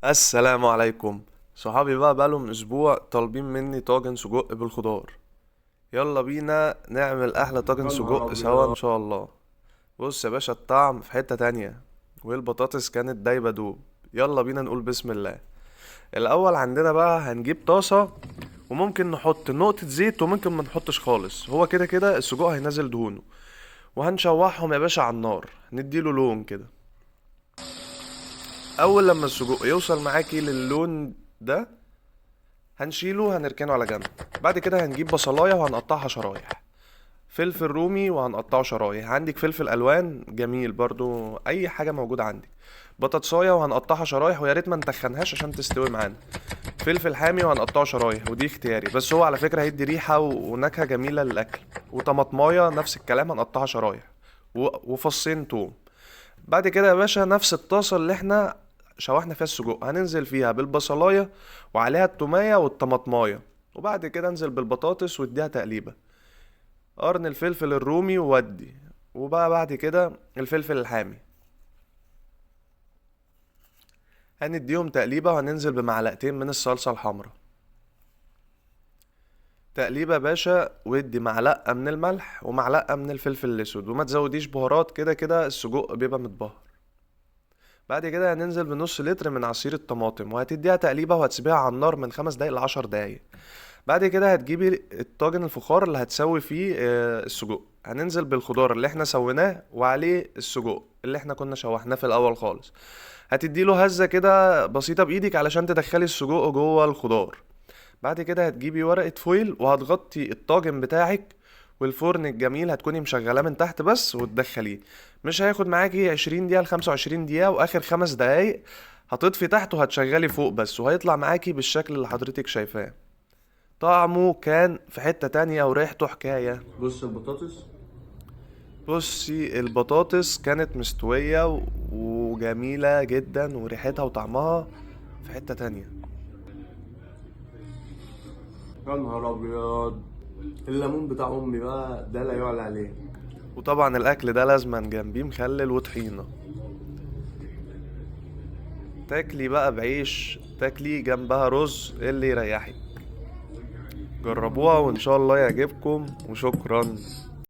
السلام عليكم. صحابي بقى بقالهم اسبوع طالبين مني طاجن سجق بالخضار. يلا بينا نعمل احلى طاجن يا نهار سجق سوا ان ابيض. شاء الله. بص يا باشا، الطعم في حتة تانية، والبطاطس كانت دايبة دوب. يلا بينا نقول بسم الله. الاول عندنا بقى هنجيب طاسة، وممكن نحط نقطة زيت وممكن ما نحطش خالص، هو كده كده السجق هينزل دهونه. وهنشوحهم يا باشا على النار، نديله لون كده. اول لما السجق يوصل معاكي للون ده هنشيله، هنركنه على جنب. بعد كده هنجيب بصلاية وهنقطعها شرايح، فلفل رومي وهنقطعه شرايح، عندك فلفل الوان جميل برضو، اي حاجة موجودة عندك. بطاطساية وهنقطعها شرايح، ويا ريت ما نتخنهاش عشان تستوي معانا. فلفل حامي وهنقطعه شرايح، ودي اختياري بس هو على فكرة هيدي ريحة ونكهة جميلة للأكل. وطماطماية نفس الكلام هنقطعها شرايح، وفصين توم. بعد كده يا باشا نفس الطاسة اللي احنا شوحنا فيها السجق هننزل فيها بالبصلاية، وعليها التومية والطماطماية. وبعد كده انزل بالبطاطس واديها تقليبة، قرن الفلفل الرومي وودي. وبقى بعد كده الفلفل الحامي هنديهم تقليبة، وهننزل بمعلقتين من الصلصة الحمراء. تقليبة يا باشا، ودي معلقة من الملح ومعلقة من الفلفل الأسود، وما تزوديش بهارات، كده كده السجق بيبقى متبهر. بعد كده هننزل بنص لتر من عصير الطماطم، وهتديها تقليبة وهتسيبيها على النار من 5 دقايق ل10 دقايق. بعد كده هتجيبي الطاجن الفخار اللي هتسوي فيه السجق، هننزل بالخضار اللي احنا سويناه وعليه السجق اللي احنا كنا شوحناه في الاول خالص. هتديله هزة كده بسيطة بايدك علشان تدخلي السجق جوه الخضار. بعد كده هتجيبي ورقة فويل وهتغطي الطاجن بتاعك، والفرن الجميل هتكوني مشغلاه من تحت بس وتدخليه. مش هياخد معاكي 20 دقيقة ل25 دقيقة، واخر 5 دقايق هتطفي تحت وهتشغلي فوق بس، وهيطلع معاكي بالشكل اللي حضرتك شايفاه. طعمه كان في حتة تانية وريحته حكاية. بص البطاطس. بصي البطاطس كانت مستوية وجميلة جدا، وريحتها وطعمها في حتة تانية. يا نهار ابيض. الليمون بتاع امي بقى ده لا يعلى عليه. وطبعا الاكل ده لازما جنبيه مخلل وطحينة. تاكلي بقى بعيش، تاكلي جنبها رز، إيه اللي يريحك. جربوها وان شاء الله يعجبكم، وشكرا.